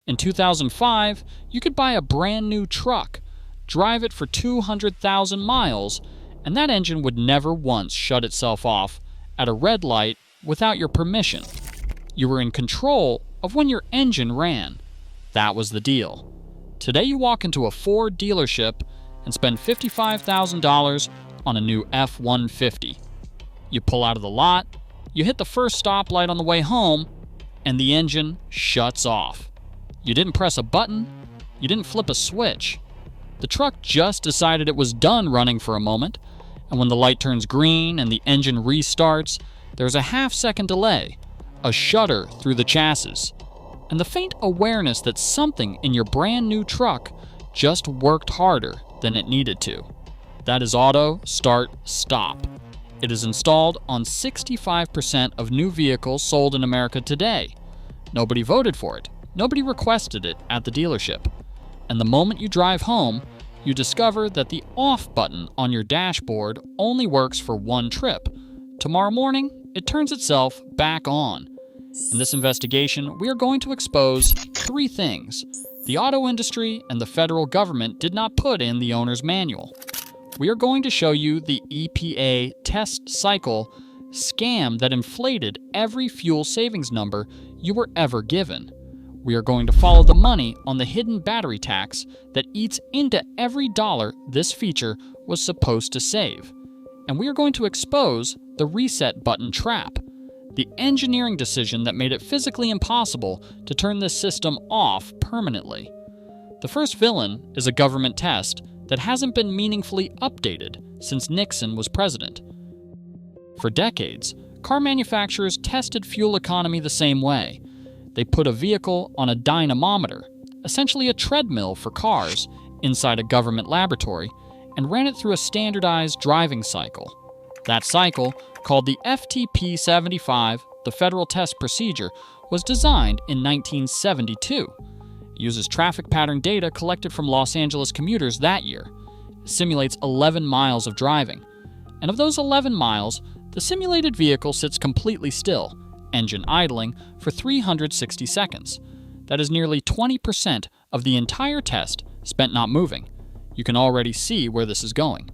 In 2005, you could buy a brand new truck, drive it for 200,000 miles, and that engine would never once shut itself off at a red light without your permission. You were in control of when your engine ran. That was the deal. Today you walk into a Ford dealership and spend $55,000 on a new F-150. You pull out of the lot, you hit the first stoplight on the way home, and the engine shuts off. You didn't press a button, you didn't flip a switch. The truck just decided it was done running for a moment, and when the light turns green and the engine restarts, there's a half-second delay, a shudder through the chassis, and the faint awareness that something in your brand new truck just worked harder than it needed to. That is auto start stop. It is installed on 65% of new vehicles sold in America today. Nobody voted for it. Nobody requested it at the dealership. And the moment you drive home, you discover that the off button on your dashboard only works for one trip. Tomorrow morning, it turns itself back on. In this investigation, we are going to expose three things the auto industry and the federal government did not put in the owner's manual. We are going to show you the EPA test cycle scam that inflated every fuel savings number you were ever given. We are going to follow the money on the hidden battery tax that eats into every dollar this feature was supposed to save. And we are going to expose the reset button trap, the engineering decision that made it physically impossible to turn this system off permanently. The first villain is a government test that hasn't been meaningfully updated since Nixon was president. For decades, car manufacturers tested fuel economy the same way. They put a vehicle on a dynamometer, essentially a treadmill for cars, inside a government laboratory, and ran it through a standardized driving cycle. That cycle, called the FTP-75, the Federal Test Procedure, was designed in 1972. It uses traffic pattern data collected from Los Angeles commuters that year. It simulates 11 miles of driving. And of those 11 miles, the simulated vehicle sits completely still, engine idling, for 360 seconds. That is nearly 20% of the entire test spent not moving. You can already see where this is going.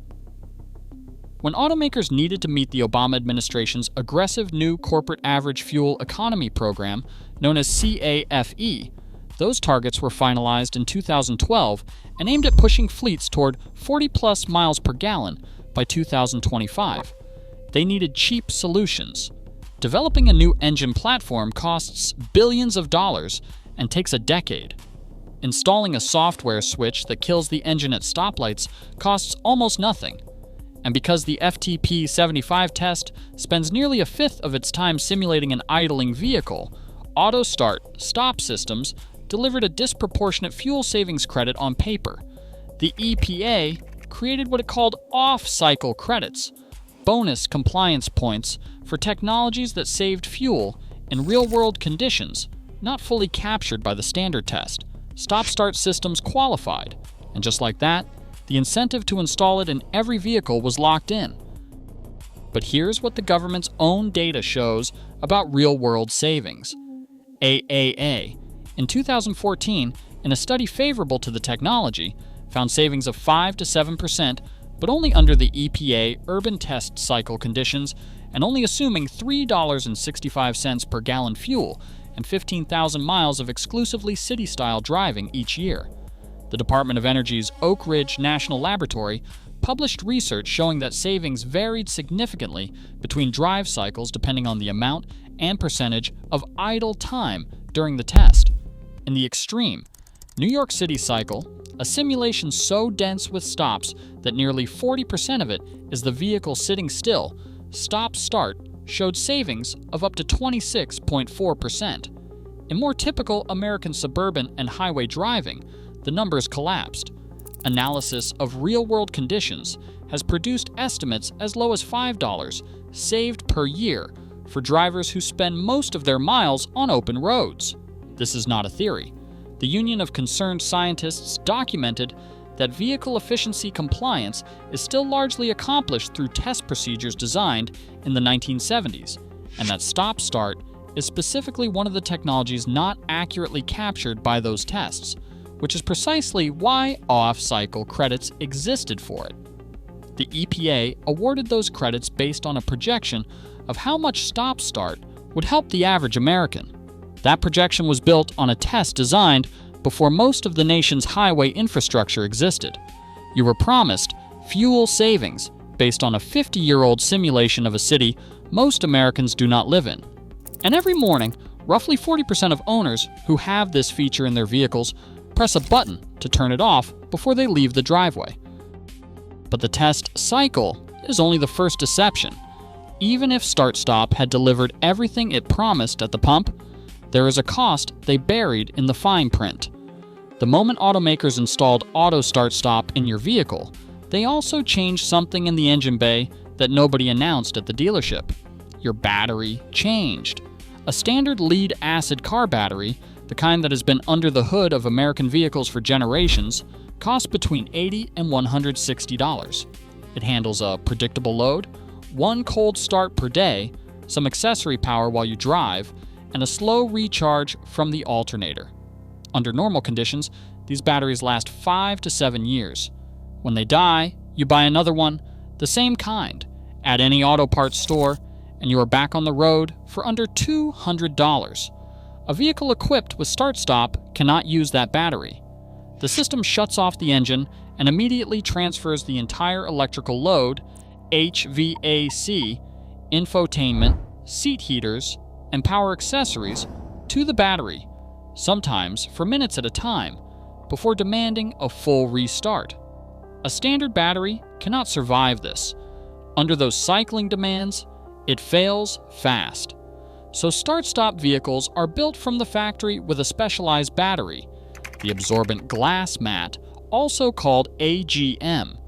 When automakers needed to meet the Obama administration's aggressive new corporate average fuel economy program, known as CAFE, those targets were finalized in 2012 and aimed at pushing fleets toward 40-plus miles per gallon by 2025. They needed cheap solutions. Developing a new engine platform costs billions of dollars and takes a decade. Installing a software switch that kills the engine at stoplights costs almost nothing. And because the FTP-75 test spends nearly a fifth of its time simulating an idling vehicle, auto start-stop systems delivered a disproportionate fuel savings credit on paper. The EPA created what it called off-cycle credits, bonus compliance points for technologies that saved fuel in real-world conditions, not fully captured by the standard test. Stop-start systems qualified, and just like that, the incentive to install it in every vehicle was locked in. But here's what the government's own data shows about real-world savings. AAA, in 2014, in a study favorable to the technology, found savings of 5 to 7%, but only under the EPA urban test cycle conditions and only assuming $3.65 per gallon fuel and 15,000 miles of exclusively city-style driving each year. The Department of Energy's Oak Ridge National Laboratory published research showing that savings varied significantly between drive cycles depending on the amount and percentage of idle time during the test. In the extreme, New York City cycle, a simulation so dense with stops that nearly 40% of it is the vehicle sitting still, stop-start showed savings of up to 26.4%. In more typical American suburban and highway driving, the numbers collapsed. Analysis of real-world conditions has produced estimates as low as $5 saved per year for drivers who spend most of their miles on open roads. This is not a theory. The Union of Concerned Scientists documented that vehicle efficiency compliance is still largely accomplished through test procedures designed in the 1970s, and that stop-start is specifically one of the technologies not accurately captured by those tests, which is precisely why off-cycle credits existed for it. The EPA awarded those credits based on a projection of how much stop-start would help the average American. That projection was built on a test designed before most of the nation's highway infrastructure existed. You were promised fuel savings based on a 50-year-old simulation of a city most Americans do not live in. And every morning, roughly 40% of owners who have this feature in their vehicles press a button to turn it off before they leave the driveway. But the test cycle is only the first deception. Even if StartStop had delivered everything it promised at the pump, there is a cost they buried in the fine print. The moment automakers installed Auto Start Stop in your vehicle, they also changed something in the engine bay that nobody announced at the dealership. Your battery changed. A standard lead-acid car battery, the kind that has been under the hood of American vehicles for generations, costs between $80 and $160. It handles a predictable load, one cold start per day, some accessory power while you drive, and a slow recharge from the alternator. Under normal conditions, these batteries last 5 to 7 years. When they die, you buy another one, the same kind, at any auto parts store, and you are back on the road for under $200. A vehicle equipped with StartStop cannot use that battery. The system shuts off the engine and immediately transfers the entire electrical load, HVAC, infotainment, seat heaters, and power accessories, to the battery, sometimes for minutes at a time, before demanding a full restart. A standard battery cannot survive this. Under those cycling demands, it fails fast. So StartStop vehicles are built from the factory with a specialized battery, the absorbent glass mat, also called AGM.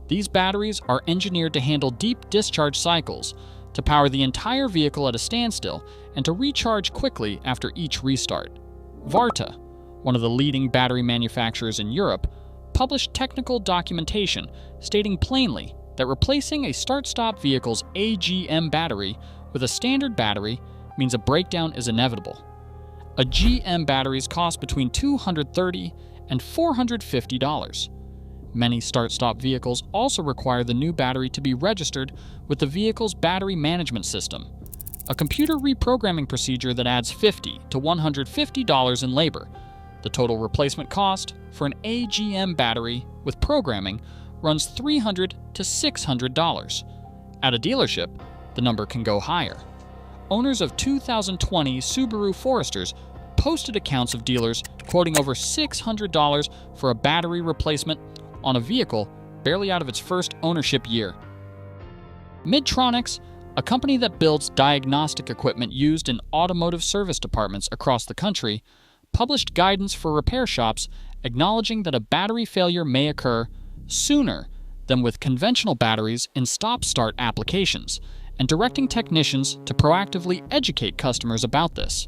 These batteries are engineered to handle deep discharge cycles, to power the entire vehicle at a standstill, and to recharge quickly after each restart. Varta, one of the leading battery manufacturers in Europe, published technical documentation stating plainly that replacing a StartStop vehicle's AGM battery with a standard battery means a breakdown is inevitable. A GM batteries cost between $230 and $450. Many StartStop vehicles also require the new battery to be registered with the vehicle's battery management system, a computer reprogramming procedure that adds $50 to $150 in labor. The total replacement cost for an AGM battery with programming runs $300 to $600. At a dealership, the number can go higher. Owners of 2020 Subaru Foresters posted accounts of dealers quoting over $600 for a battery replacement on a vehicle barely out of its first ownership year. Midtronics, a company that builds diagnostic equipment used in automotive service departments across the country, published guidance for repair shops acknowledging that a battery failure may occur sooner than with conventional batteries in stop-start applications, and directing technicians to proactively educate customers about this.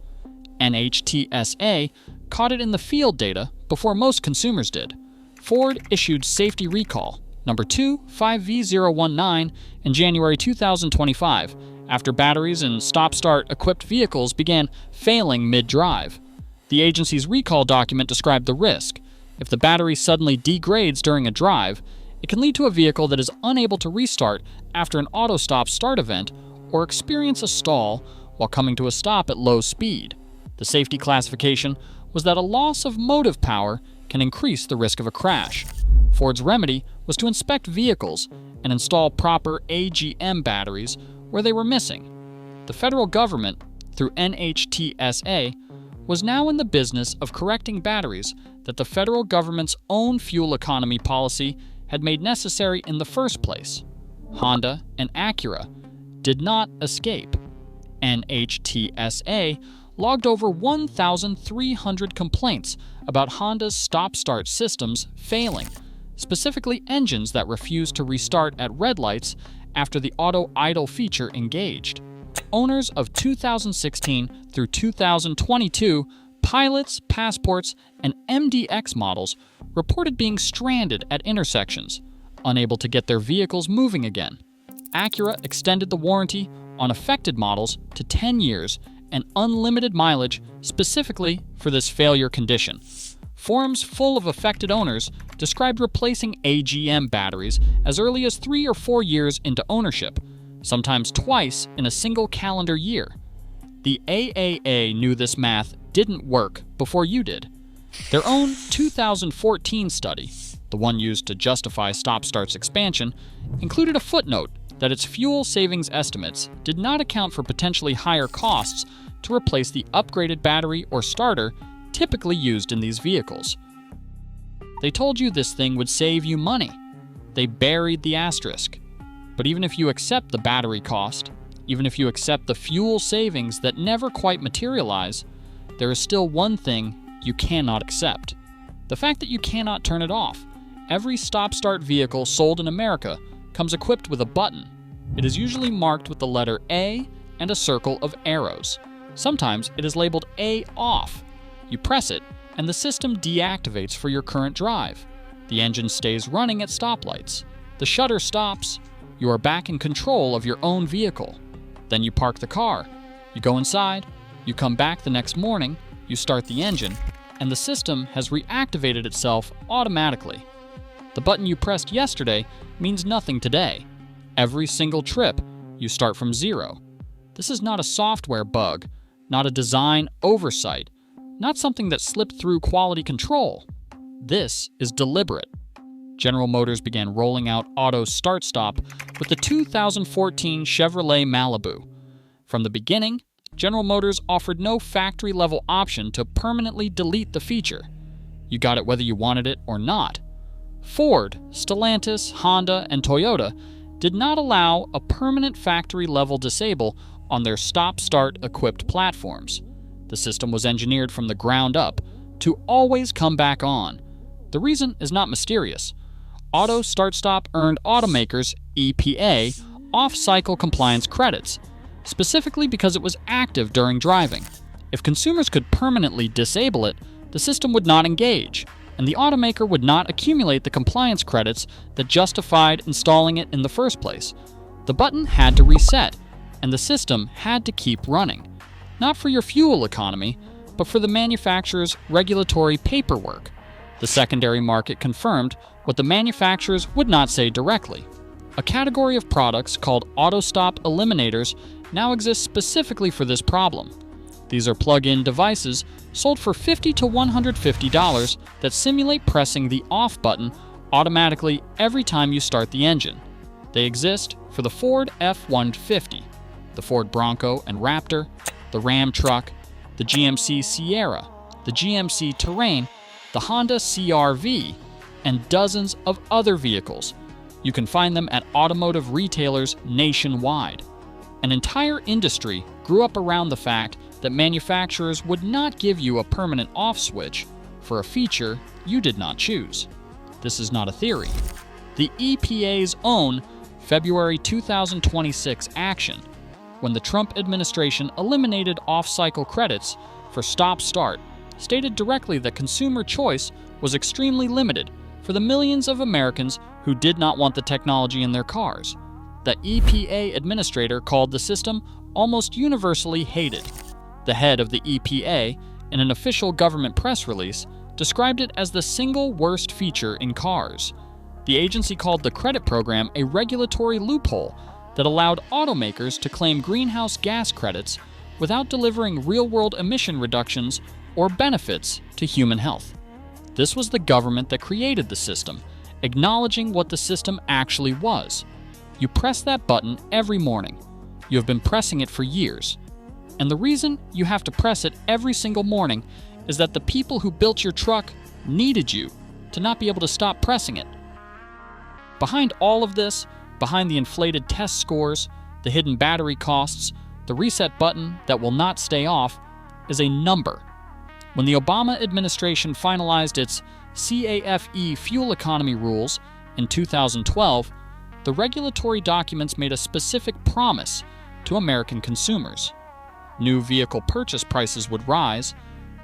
NHTSA caught it in the field data before most consumers did. Ford issued Safety Recall number 25V019 in January 2025 after batteries in stop-start equipped vehicles began failing mid-drive. The agency's recall document described the risk. If the battery suddenly degrades during a drive, it can lead to a vehicle that is unable to restart after an auto stop start event or experience a stall while coming to a stop at low speed. The safety classification was that a loss of motive power can increase the risk of a crash. Ford's remedy was to inspect vehicles and install proper AGM batteries where they were missing. The federal government, through NHTSA, was now in the business of correcting batteries that the federal government's own fuel economy policy had made necessary in the first place. Honda and Acura did not escape. NHTSA logged over 1,300 complaints about Honda's stop-start systems failing, specifically engines that refused to restart at red lights after the auto idle feature engaged. Owners of 2016 through 2022 Pilots, Passports, and MDX models reported being stranded at intersections, unable to get their vehicles moving again. Acura extended the warranty on affected models to 10 years and unlimited mileage specifically for this failure condition. Forums full of affected owners described replacing AGM batteries as early as 3 or 4 years into ownership, sometimes twice in a single calendar year. The AAA knew this math didn't work before you did. Their own 2014 study, the one used to justify Stop-Start's expansion, included a footnote that its fuel savings estimates did not account for potentially higher costs to replace the upgraded battery or starter typically used in these vehicles. They told you this thing would save you money. They buried the asterisk. But even if you accept the battery cost, even if you accept the fuel savings that never quite materialize, there is still one thing you cannot accept: the fact that you cannot turn it off. Every stop-start vehicle sold in America comes equipped with a button. It is usually marked with the letter A and a circle of arrows. Sometimes it is labeled A off. You press it, and the system deactivates for your current drive. The engine stays running at stoplights. The shutter stops. You are back in control of your own vehicle. Then you park the car. You go inside. You come back the next morning. You start the engine, and the system has reactivated itself automatically. The button you pressed yesterday means nothing today. Every single trip, you start from zero. This is not a software bug, not a design oversight, not something that slipped through quality control. This is deliberate. General Motors began rolling out auto start-stop with the 2014 Chevrolet Malibu. From the beginning, General Motors offered no factory-level option to permanently delete the feature. You got it whether you wanted it or not. Ford, Stellantis, Honda, and Toyota did not allow a permanent factory-level disable on their stop-start equipped platforms. The system was engineered from the ground up to always come back on. The reason is not mysterious. Auto start-stop earned automakers, EPA, off-cycle compliance credits, specifically because it was active during driving. If consumers could permanently disable it, the system would not engage, and the automaker would not accumulate the compliance credits that justified installing it in the first place. The button had to reset, and the system had to keep running. Not for your fuel economy, but for the manufacturer's regulatory paperwork. The secondary market confirmed what the manufacturers would not say directly. A category of products called AutoStop Eliminators now exists specifically for this problem. These are plug-in devices sold for $50 to $150 that simulate pressing the off button automatically every time you start the engine. They exist for the Ford F-150, the Ford Bronco and Raptor, the Ram truck, the GMC Sierra, the GMC Terrain, the Honda CR-V, and dozens of other vehicles. You can find them at automotive retailers nationwide. An entire industry grew up around the fact that manufacturers would not give you a permanent off switch for a feature you did not choose. This is not a theory. The EPA's own February 2026 action, when the Trump administration eliminated off-cycle credits for stop-start, stated directly that consumer choice was extremely limited for the millions of Americans who did not want the technology in their cars. The EPA administrator called the system almost universally hated. The head of the EPA, in an official government press release, described it as the single worst feature in cars. The agency called the credit program a regulatory loophole that allowed automakers to claim greenhouse gas credits without delivering real-world emission reductions or benefits to human health. This was the government that created the system, acknowledging what the system actually was. You press that button every morning. You have been pressing it for years. And the reason you have to press it every single morning is that the people who built your truck needed you to not be able to stop pressing it. Behind all of this, behind the inflated test scores, the hidden battery costs, the reset button that will not stay off, is a number. When the Obama administration finalized its CAFE fuel economy rules in 2012, the regulatory documents made a specific promise to American consumers. New vehicle purchase prices would rise.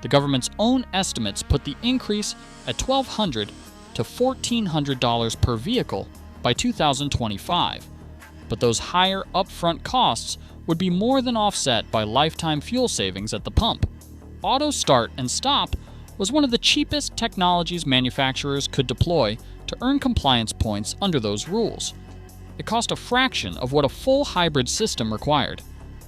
The government's own estimates put the increase at $1,200 to $1,400 per vehicle by 2025. But those higher upfront costs would be more than offset by lifetime fuel savings at the pump. Auto start and stop was one of the cheapest technologies manufacturers could deploy to earn compliance points under those rules. It cost a fraction of what a full hybrid system required,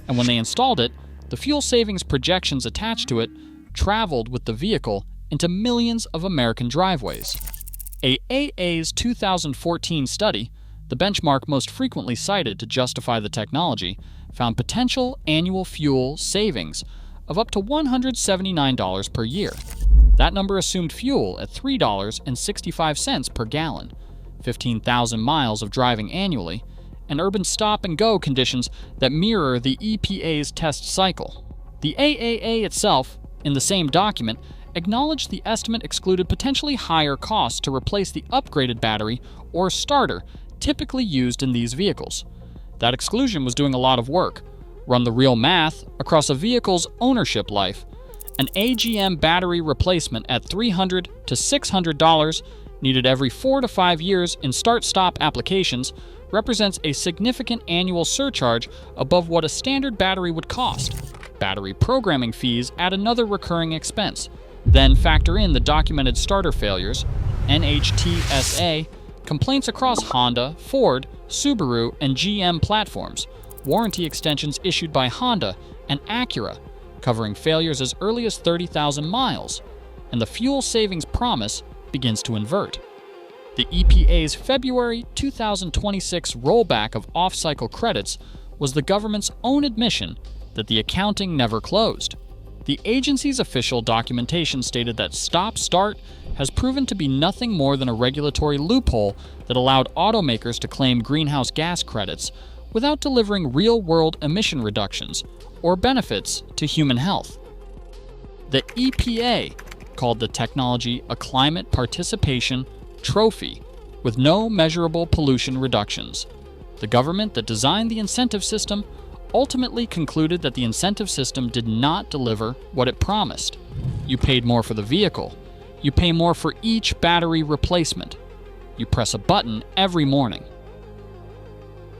and when they installed it, the fuel savings projections attached to it traveled with the vehicle into millions of American driveways. AA's 2014 study, the benchmark most frequently cited to justify the technology, found potential annual fuel savings of up to $179 per year. That number assumed fuel at $3.65 per gallon, 15,000 miles of driving annually, and urban stop-and-go conditions that mirror the EPA's test cycle. The AAA itself, in the same document, acknowledged the estimate excluded potentially higher costs to replace the upgraded battery or starter typically used in these vehicles. That exclusion was doing a lot of work. Run the real math across a vehicle's ownership life. An AGM battery replacement at $300 to $600 needed every 4 to 5 years in start-stop applications represents a significant annual surcharge above what a standard battery would cost. Battery programming fees add another recurring expense. Then factor in the documented starter failures, NHTSA, complaints across Honda, Ford, Subaru, and GM platforms, warranty extensions issued by Honda and Acura, covering failures as early as 30,000 miles, and the fuel savings promise begins to invert. The EPA's February 2026 rollback of off-cycle credits was the government's own admission that the accounting never closed. The agency's official documentation stated that stop-start has proven to be nothing more than a regulatory loophole that allowed automakers to claim greenhouse gas credits without delivering real-world emission reductions or benefits to human health. The EPA called the technology a climate participation trophy with no measurable pollution reductions. The government that designed the incentive system ultimately concluded that the incentive system did not deliver what it promised. You paid more for the vehicle. You pay more for each battery replacement. You press a button every morning.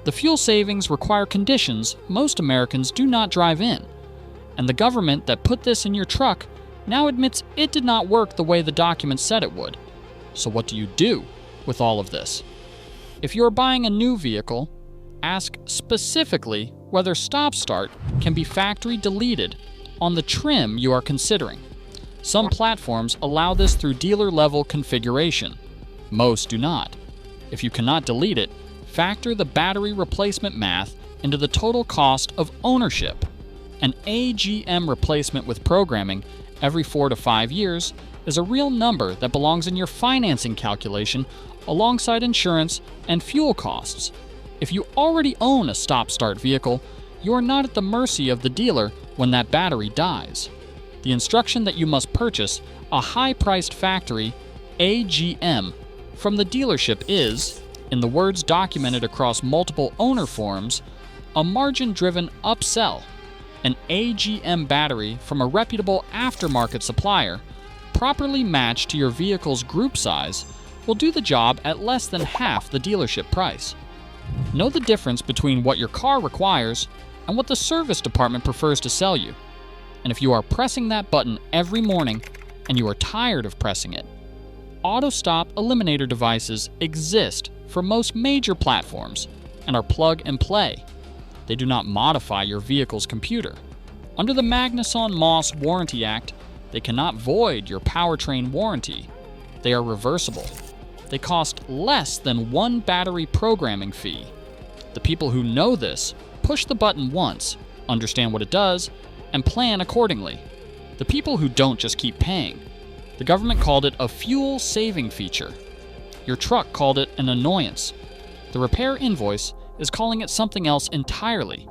The fuel savings require conditions most Americans do not drive in, and the government that put this in your truck now admits it did not work the way the document said it would. So what do you do with all of this? If you're buying a new vehicle, ask specifically whether stop-start can be factory deleted on the trim you are considering. Some platforms allow this through dealer-level configuration. Most do not. If you cannot delete it, factor the battery replacement math into the total cost of ownership. An AGM replacement with programming every 4 to 5 years is a real number that belongs in your financing calculation alongside insurance and fuel costs. If you already own a stop-start vehicle, you are not at the mercy of the dealer when that battery dies. The instruction that you must purchase a high-priced factory AGM from the dealership is, in the words documented across multiple owner forums, a margin-driven upsell. An AGM battery from a reputable aftermarket supplier, properly matched to your vehicle's group size, will do the job at less than half the dealership price. Know the difference between what your car requires and what the service department prefers to sell you. And if you are pressing that button every morning and you are tired of pressing it, auto-stop eliminator devices exist for most major platforms and are plug and play. They do not modify your vehicle's computer. Under the Magnuson-Moss Warranty Act, they cannot void your powertrain warranty. They are reversible. They cost less than one battery programming fee. The people who know this push the button once, understand what it does, and plan accordingly. The people who don't just keep paying. The government called it a fuel-saving feature. Your truck called it an annoyance. The repair invoice is calling it something else entirely.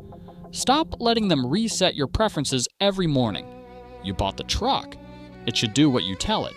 Stop letting them reset your preferences every morning. You bought the truck. It should do what you tell it.